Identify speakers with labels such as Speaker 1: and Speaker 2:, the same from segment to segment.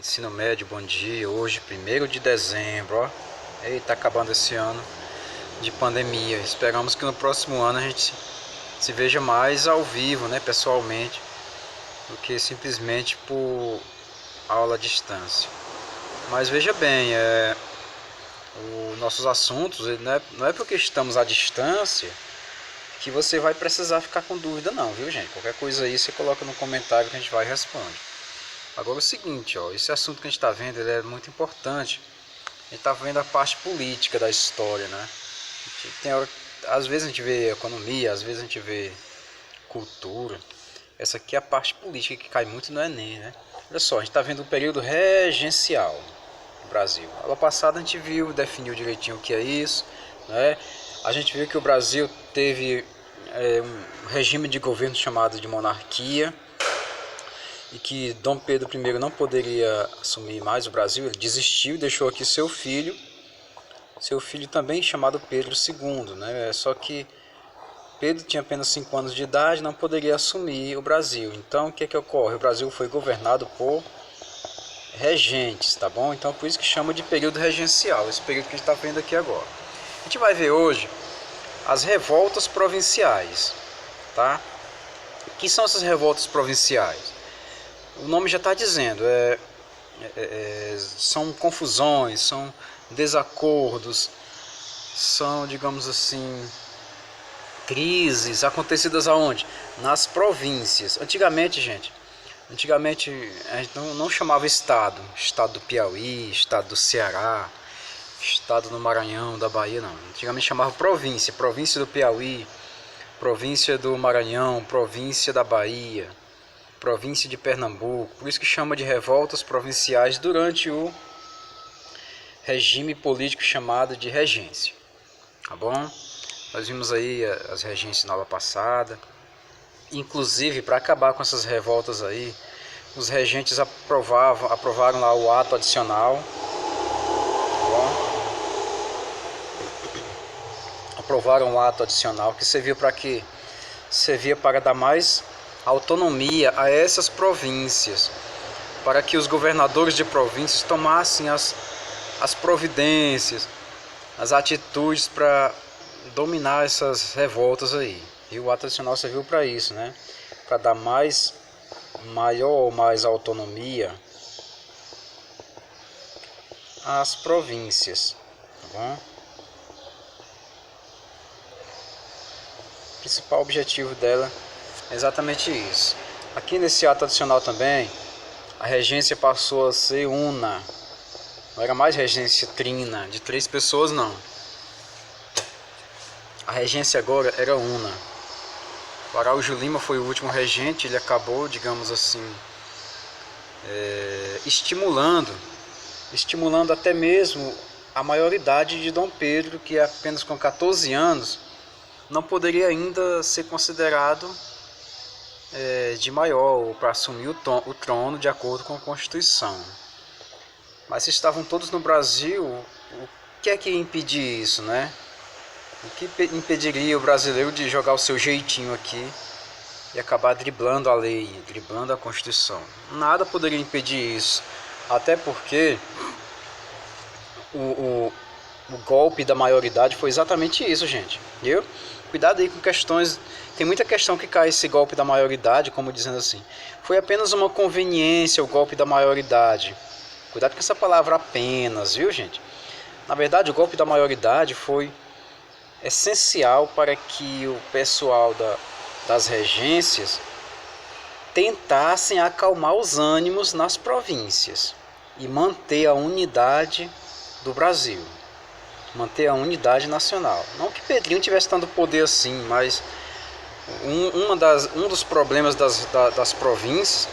Speaker 1: Ensino médio, bom dia. Hoje, 1º de dezembro, ó. Eita, acabando esse ano de pandemia. Esperamos que no próximo ano a gente se veja mais ao vivo, né, pessoalmente, do que simplesmente por aula à distância. Mas veja bem, os nossos assuntos, não é porque estamos à distância que você vai precisar ficar com dúvida não, viu, gente? Qualquer coisa aí você coloca no comentário que a gente vai e responde. Agora é o seguinte, ó, esse assunto que a gente está vendo, ele é muito importante. A gente está vendo a parte política da história, né? Às vezes a gente vê economia, às vezes a gente vê cultura. Essa aqui é a parte política que cai muito no Enem, né? Olha só, a gente está vendo o período regencial do Brasil. A aula passada a gente definiu direitinho o que é isso, né? A gente viu que o Brasil teve um regime de governo chamado de monarquia, e que Dom Pedro I não poderia assumir mais o Brasil. Ele desistiu e deixou aqui seu filho também chamado Pedro II, né? Só que Pedro tinha apenas 5 anos de idade, não poderia assumir o Brasil. Então o que ocorre? O Brasil foi governado por regentes, tá bom? Então por isso que chama de período regencial, esse período que a gente está vendo aqui agora. A gente vai ver hoje as revoltas provinciais, tá? O que são essas revoltas provinciais? O nome já está dizendo, são confusões, são desacordos, são, digamos assim, crises acontecidas aonde? Nas províncias. Antigamente, gente, a gente não chamava estado do Piauí, estado do Ceará, estado do Maranhão, da Bahia, não. Antigamente chamava província do Piauí, província do Maranhão, província da Bahia, província de Pernambuco. Por isso que chama de revoltas provinciais durante o regime político chamado de regência, tá bom? Nós vimos aí as regências na aula passada. Inclusive, para acabar com essas revoltas aí, os regentes aprovaram lá o ato adicional, tá bom? Aprovaram o ato adicional que serviu para quê? Servia para dar mais autonomia a essas províncias, para que os governadores de províncias tomassem as providências, as atitudes para dominar essas revoltas aí. E o ato adicional serviu para isso, né? Para dar maior ou mais autonomia às províncias, tá bom? O principal objetivo dela é exatamente isso. Aqui nesse ato adicional também, a regência passou a ser una. Não era mais regência trina, de 3 pessoas, não. A regência agora era una. O Araújo Lima foi o último regente, ele acabou, digamos assim, estimulando até mesmo a maioridade de Dom Pedro, que apenas com 14 anos não poderia ainda ser considerado de maior para assumir o trono de acordo com a Constituição. Mas se estavam todos no Brasil, o que é que ia impedir isso, né? O que impediria o brasileiro de jogar o seu jeitinho aqui e acabar driblando a lei, driblando a Constituição? Nada poderia impedir isso, até porque o golpe da maioridade foi exatamente isso, gente. Viu? Cuidado aí com questões. Tem muita questão que cai esse golpe da maioridade, como dizendo assim, foi apenas uma conveniência o golpe da maioridade. Cuidado com essa palavra apenas, viu, gente? Na verdade, o golpe da maioridade foi essencial para que o pessoal das regências tentassem acalmar os ânimos nas províncias e manter a unidade do Brasil, manter a unidade nacional. Não que Pedrinho tivesse tanto poder assim, mas um dos problemas das províncias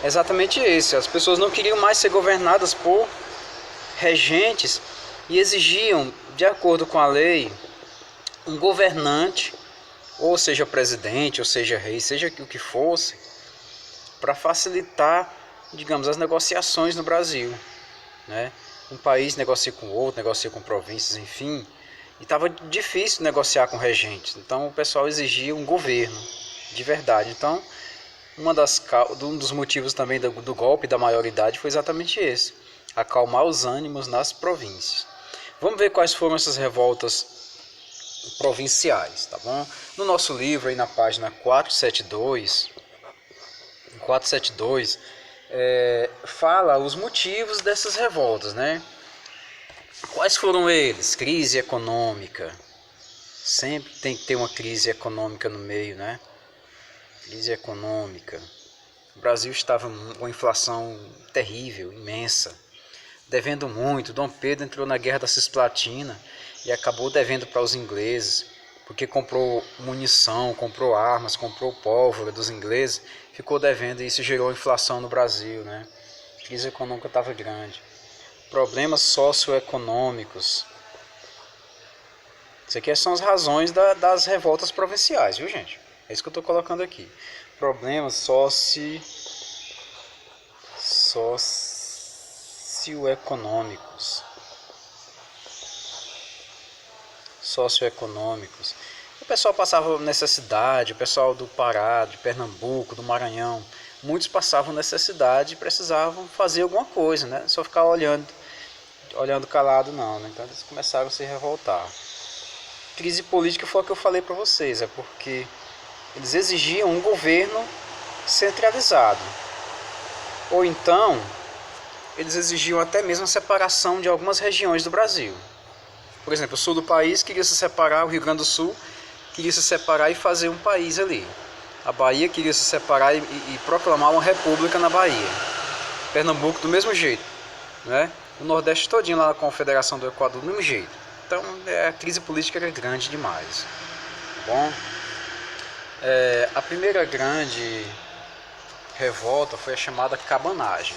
Speaker 1: é exatamente esse. As pessoas não queriam mais ser governadas por regentes e exigiam, de acordo com a lei, um governante, ou seja presidente, ou seja rei, seja o que fosse, para facilitar, digamos, as negociações no Brasil, né? Um país negocia com o outro, negocia com províncias, enfim, e estava difícil negociar com regentes. Então o pessoal exigia um governo de verdade. Então Um dos motivos também do golpe da maioridade foi exatamente esse: acalmar os ânimos nas províncias. Vamos ver quais foram essas revoltas provinciais, tá bom? No nosso livro, aí na página 472, fala os motivos dessas revoltas, né? Quais foram eles? Crise econômica. Sempre tem que ter uma crise econômica no meio, né? Crise econômica. O Brasil estava com uma inflação terrível, imensa, devendo muito. Dom Pedro entrou na Guerra da Cisplatina e acabou devendo para os ingleses, porque comprou munição, comprou armas, comprou pólvora dos ingleses, ficou devendo e isso gerou inflação no Brasil, né? A crise econômica estava grande. Problemas socioeconômicos. Isso aqui são as razões das revoltas provinciais, viu, gente? É isso que eu estou colocando aqui. Problemas socioeconômicos. O pessoal passava necessidade, o pessoal do Pará, de Pernambuco, do Maranhão, muitos passavam necessidade e precisavam fazer alguma coisa, né? Só ficar olhando calado não, né? Então eles começaram a se revoltar. Crise política foi o que eu falei para vocês, é porque eles exigiam um governo centralizado. Ou então, eles exigiam até mesmo a separação de algumas regiões do Brasil. Por exemplo, o sul do país queria se separar, o Rio Grande do Sul queria se separar e fazer um país ali. A Bahia queria se separar e proclamar uma república na Bahia. Pernambuco do mesmo jeito, né? O Nordeste todinho lá na Confederação do Equador do mesmo jeito. Então a crise política era grande demais. Bom, a primeira grande revolta foi a chamada cabanagem.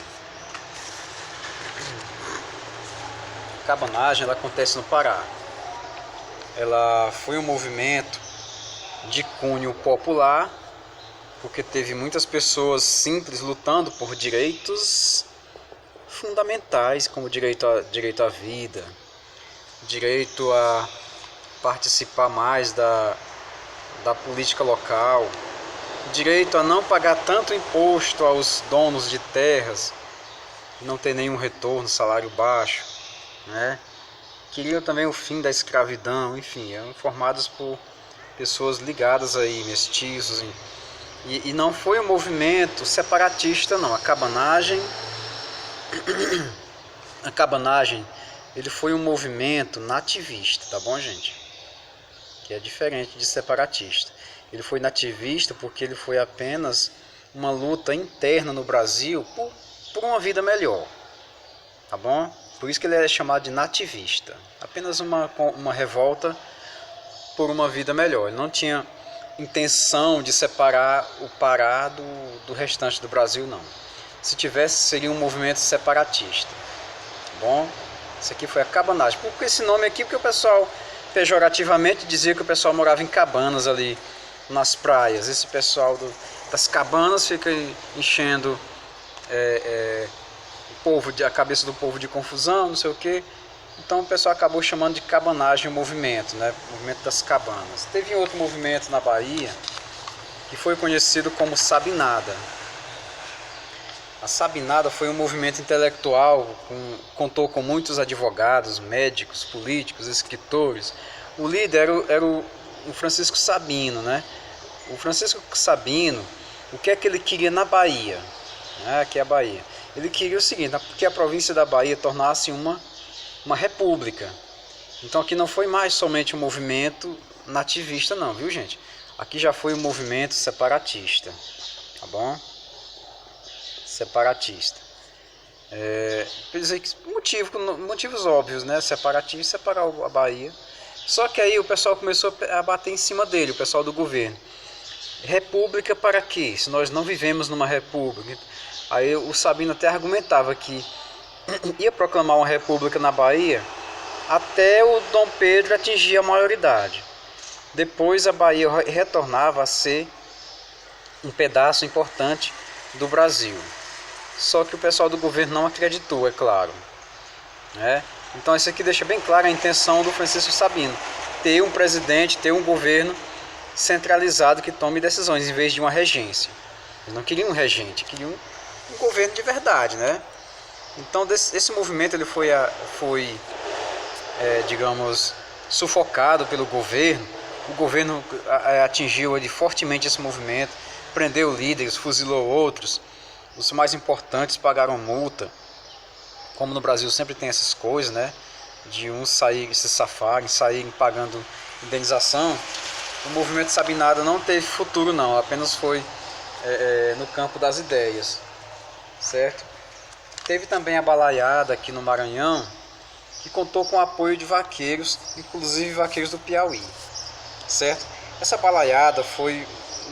Speaker 1: A cabanagem ela acontece no Pará. Ela foi um movimento de cunho popular, porque teve muitas pessoas simples lutando por direitos fundamentais, como direito à vida, direito a participar mais da política local, direito a não pagar tanto imposto aos donos de terras, não ter nenhum retorno, salário baixo, né? Queriam também o fim da escravidão, enfim, eram formados por pessoas ligadas aí, mestiços, e não foi um movimento separatista não. A cabanagem ele foi um movimento nativista, tá bom, gente? Que é diferente de separatista. Ele foi nativista porque ele foi apenas uma luta interna no Brasil por uma vida melhor, tá bom? Por isso que ele é chamado de nativista. Apenas uma revolta por uma vida melhor. Ele não tinha intenção de separar o Pará do restante do Brasil, não. Se tivesse, seria um movimento separatista. Tá bom? Isso aqui foi a cabanagem. Por que esse nome aqui? Porque o pessoal pejorativamente dizia que o pessoal morava em cabanas ali nas praias. Esse pessoal das cabanas fica enchendo a cabeça do povo de confusão, não sei o que. Então o pessoal acabou chamando de cabanagem o movimento, né? O movimento das cabanas. Teve outro movimento na Bahia que foi conhecido como Sabinada. A Sabinada foi um movimento intelectual, contou com muitos advogados, médicos, políticos, escritores. O líder era o Francisco Sabino, né? O Francisco Sabino, o que é que ele queria na Bahia? Aqui é a Bahia. Ele queria o seguinte, que a província da Bahia tornasse uma república. Então aqui não foi mais somente um movimento nativista não, viu, gente? Aqui já foi um movimento separatista, tá bom? Separatista. Motivos óbvios, né? Separatista, separar a Bahia. Só que aí o pessoal começou a bater em cima dele, o pessoal do governo. República para quê? Se nós não vivemos numa república. Aí o Sabino até argumentava que ia proclamar uma república na Bahia até o Dom Pedro atingir a maioridade. Depois a Bahia retornava a ser um pedaço importante do Brasil. Só que o pessoal do governo não acreditou, é claro, né? Então isso aqui deixa bem clara a intenção do Francisco Sabino: ter um presidente, ter um governo centralizado que tome decisões em vez de uma regência. Eles não queriam um regente, queriam um governo de verdade, né? Então esse movimento ele foi digamos, sufocado pelo governo. O governo atingiu ele fortemente esse movimento, prendeu líderes, fuzilou outros. Os mais importantes pagaram multa. Como no Brasil sempre tem essas coisas, né? De uns saírem, se safarem, saírem pagando indenização. O movimento Sabinada não teve futuro não, apenas foi no campo das ideias, certo? Teve também a balaiada aqui no Maranhão, que contou com o apoio de vaqueiros, inclusive vaqueiros do Piauí, certo? Essa balaiada foi,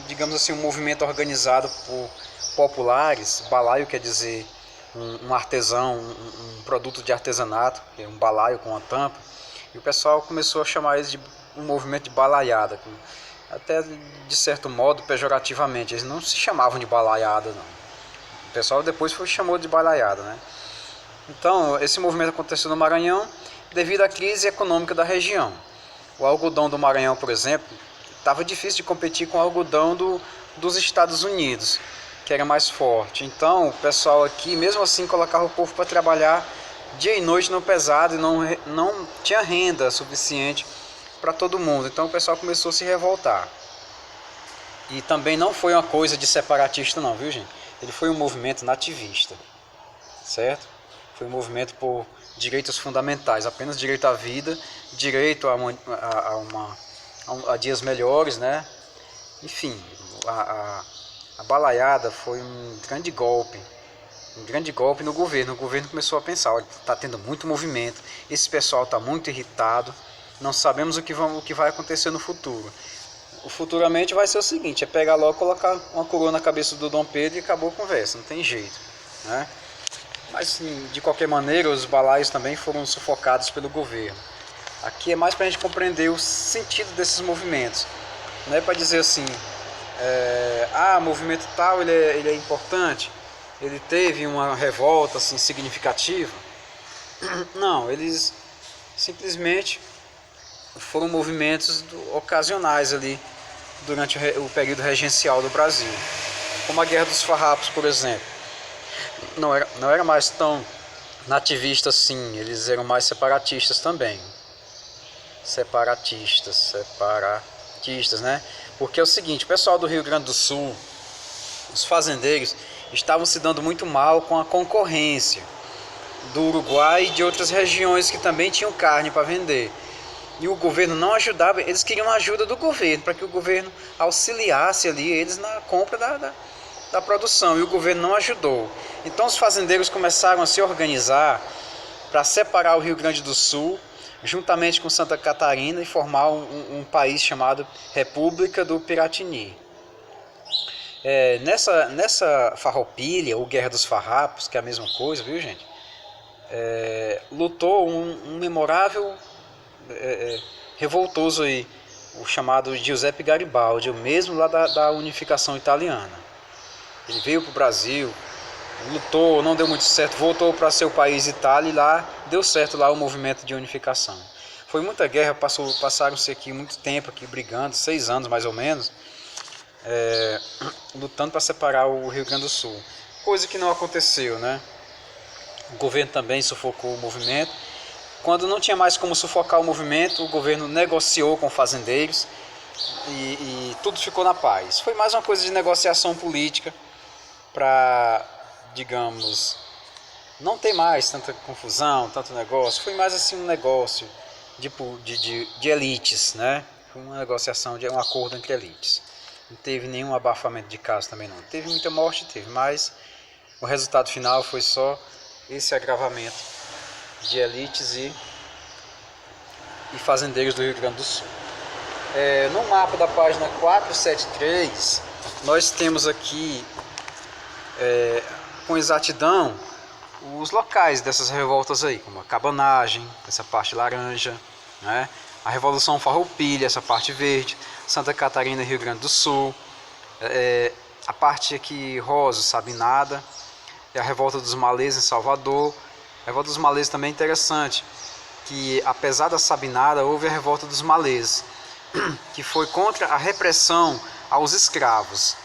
Speaker 1: digamos assim, um movimento organizado por populares. Balaio quer dizer um artesão, um produto de artesanato, um balaio com uma tampa, e o pessoal começou a chamar eles de um movimento de balaiada, até de certo modo pejorativamente. Eles não se chamavam de balaiada, não. O pessoal depois chamou de balaiada, né? Então, esse movimento aconteceu no Maranhão devido à crise econômica da região. O algodão do Maranhão, por exemplo, estava difícil de competir com o algodão dos Estados Unidos, que era mais forte. Então, o pessoal aqui, mesmo assim, colocava o povo para trabalhar dia e noite no pesado e não tinha renda suficiente para todo mundo. Então, o pessoal começou a se revoltar. E também não foi uma coisa de separatista não, viu, gente? Ele foi um movimento nativista, certo? Foi um movimento por direitos fundamentais, apenas direito à vida, direito a dias melhores, né? Enfim, a balaiada foi um grande golpe no governo. O governo começou a pensar, olha, está tendo muito movimento, esse pessoal está muito irritado, não sabemos o que vai acontecer no futuro. Futuramente vai ser o seguinte, é pegar logo, colocar uma coroa na cabeça do Dom Pedro e acabou a conversa, não tem jeito, né? Mas de qualquer maneira os balaios também foram sufocados pelo governo. Aqui é mais para a gente compreender o sentido desses movimentos, não é para dizer assim, movimento tal ele é importante, ele teve uma revolta assim significativa. Não, eles simplesmente foram movimentos ocasionais ali durante o período regencial do Brasil, como a Guerra dos Farrapos, por exemplo. Não era mais tão nativista assim, eles eram mais separatistas também. Separatistas, né? Porque é o seguinte, o pessoal do Rio Grande do Sul, os fazendeiros, estavam se dando muito mal com a concorrência do Uruguai e de outras regiões que também tinham carne para vender. E o governo não ajudava, eles queriam a ajuda do governo, para que o governo auxiliasse ali eles na compra da produção, e o governo não ajudou. Então os fazendeiros começaram a se organizar para separar o Rio Grande do Sul, juntamente com Santa Catarina, e formar um país chamado República do Piratini. Nessa farroupilha, ou Guerra dos Farrapos, que é a mesma coisa, viu, gente? Lutou um memorável revoltoso aí, o chamado Giuseppe Garibaldi, o mesmo lá da unificação italiana. Ele veio para o Brasil, lutou, não deu muito certo, voltou para seu país, Itália, e lá deu certo lá o movimento de unificação. Foi muita guerra, passaram-se aqui muito tempo aqui brigando, 6 anos mais ou menos, lutando para separar o Rio Grande do Sul. Coisa que não aconteceu, né? O governo também sufocou o movimento. Quando não tinha mais como sufocar o movimento, o governo negociou com fazendeiros e tudo ficou na paz. Foi mais uma coisa de negociação política para, digamos, não ter mais tanta confusão, tanto negócio. Foi mais assim um negócio de elites, né? Foi uma negociação, um acordo entre elites. Não teve nenhum abafamento de caso também não. Teve muita morte, mas o resultado final foi só esse agravamento de elites e fazendeiros do Rio Grande do Sul. No mapa da página 473, nós temos aqui com exatidão os locais dessas revoltas aí, como a Cabanagem, essa parte laranja, né? A Revolução Farroupilha, essa parte verde, Santa Catarina e Rio Grande do Sul, a parte aqui rosa, Sabinada, e a Revolta dos Malês em Salvador. A Revolta dos Malês também é interessante, que apesar da Sabinada, houve a Revolta dos Malês, que foi contra a repressão aos escravos.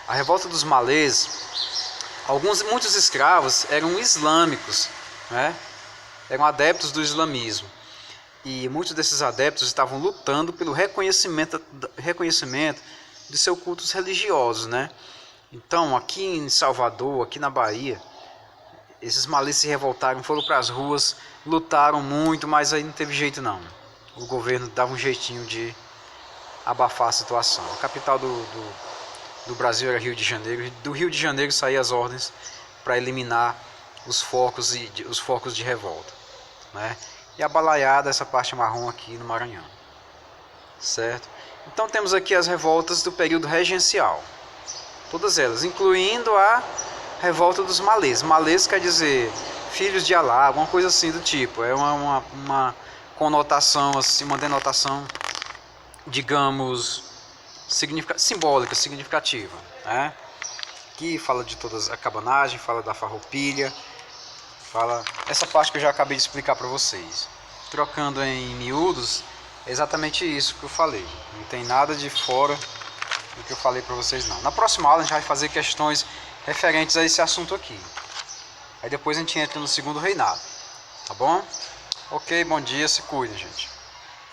Speaker 1: A revolta dos malês, muitos escravos eram islâmicos, né? Eram adeptos do islamismo. E muitos desses adeptos estavam lutando pelo reconhecimento de seus cultos religiosos, né? Então, aqui em Salvador, aqui na Bahia, esses malês se revoltaram, foram para as ruas, lutaram muito, mas aí não teve jeito não. O governo dava um jeitinho de abafar a situação. A capital do Brasil era Rio de Janeiro. Do Rio de Janeiro saíam as ordens para eliminar os focos de revolta, né? E a balaiada, essa parte marrom aqui no Maranhão, certo? Então temos aqui as revoltas do período regencial, todas elas, incluindo a revolta dos malês. Malês quer dizer filhos de Alá, alguma coisa assim do tipo. É uma conotação, assim, uma denotação, digamos, simbólica, significativa, né? Aqui fala de todas a cabanagem, fala da farroupilha, fala essa parte que eu já acabei de explicar para vocês. Trocando em miúdos, é exatamente isso que eu falei. Não tem nada de fora do que eu falei para vocês não. Na próxima aula a gente vai fazer questões referentes a esse assunto aqui. Aí depois a gente entra no segundo reinado, tá bom? Ok, bom dia, se cuida, gente.